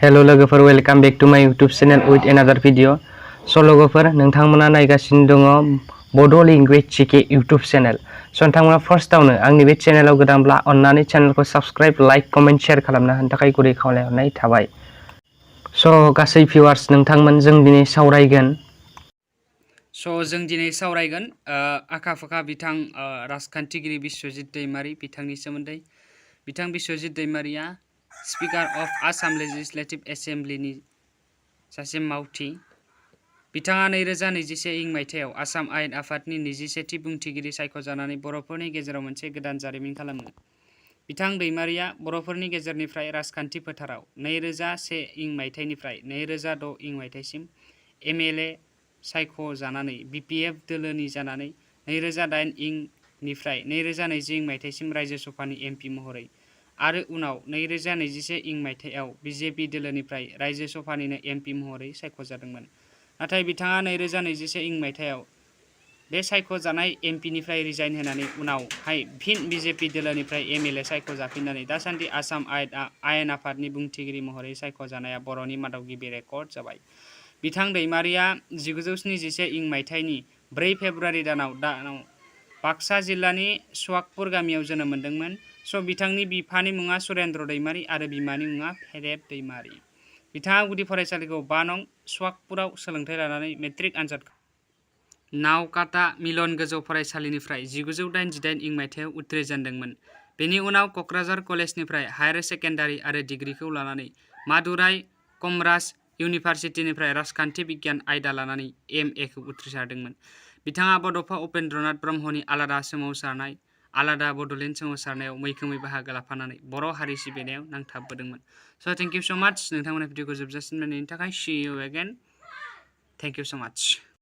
Hello लोगोफोर welcome back to माय YouTube channel with another video. स' लोगोफोर नोंथांमोना नायगासिनो दङ बड' लेंगुवेज जिके यूट्यूब चैनल। स' नोंथांमोना फार्स्टआवनो आंनि बे चैनलाव गोदानब्ला अन्नानै चैनलखौ साबस्क्राइब लाइक कमेन्ट शेयार खालामना होनो थाखाय गुरै खावलायहरनाय थाबाय। स' गासै भिउवार्स नोंथांमोन जों दिनै सावरायगोन आखा फाखा बिथां राजखान्थिगिरि बिश्वजित दैमारी बिथांनि सोमोन्दै। बिथां बिश्वजित दैमारीया स्पिकार अफ आसाम लेजिस्लेटिभ एसेम्ब्लिनि सासे मावथि। बिथाङा 2021 इं मायथाइयाव आसाम आयेन आफादनि 21थि बुंथिगिरि सायख'जानानै बर'फोरनि गेजेराव मोनसे गोदान जारिमिन खालामो। बिथां दैमारीया बर'फोरनि गेजेरनिफ्राय राजखान्थि फोथाराव 2001 इं मायथाइनिफ्राय 2006 इं मायथाइसिम एमएलए सायख'जानानै बिपिएफ दोलोनि जानानै 2008 इं निफ्राय 2020 इं मायथाइसिम रायजो सभानि एमपि महरै आरो उनाव 2021 इं मायथाइयाव बिजेपि दोलोनिफ्राय रायजो सभानिनो एमपि महरै सायख'जादोंमोन। नाथाय बिथाङा 2021 इं मायथाइयाव बे सायख'जानाय एमपिनिफ्राय रिजाइन होनानै उनावहाय फिन बिजेपि दोलोनिफ्राय एमएलए सायख'जाफिननानै दासान्दि आसाम आयेन आफादनि बुंथिगिरि महरै सायख'जानाया बर'नि मादाव गिबि रेकर्ड जाबाय। बिथां दैमारीया 1971 इं मायथाइनि 4 फेब्रुवारि दानाव बाक्सा जिल्लानि सुवाकपुर गामियाव जोनोम मोनदोंमोन। स' बिथांनि बिफानि मुङा सुरेन्द्र दैमारी आरो बिमानि मुङा फेरेब दैमारी। बिथाङा गुदि फरायसालिखौ 5 नं. सुवाकपुराव सोलोंथाइ लानानै मेट्रिक आनजादखौ नावकाता मिलन गोजौ फरायसालिनिफ्राय 1988 इं मायथाइयाव उथ्रिजेनदोंमोन। बेनि उनाव क'क्राझार कलेजनिफ्राय हायार सेकेन्डारि आरो डिग्रीखौ लानानै मादुराइ कमराज इउनिभार्सिटिनिफ्राय राजखान्थि बिगियान आयदा लानानै एमएखौ उथ्रिसारदोंमोन। बिथाङा बड'फा उपेन्द्रनाथ ब्रह्मनि आलादा बड'लेण्ड सोमावसारनायाव मैखोमै बाहागो लाफानानै बर' हारि सिबिनायाव नांथाबबोदोंमोन। स' थेंक इउ स' माच नोंथांमोननि भिडिअखौ जोबजासिम नायनायनि थाखाय। See you again. Thank you so' माच।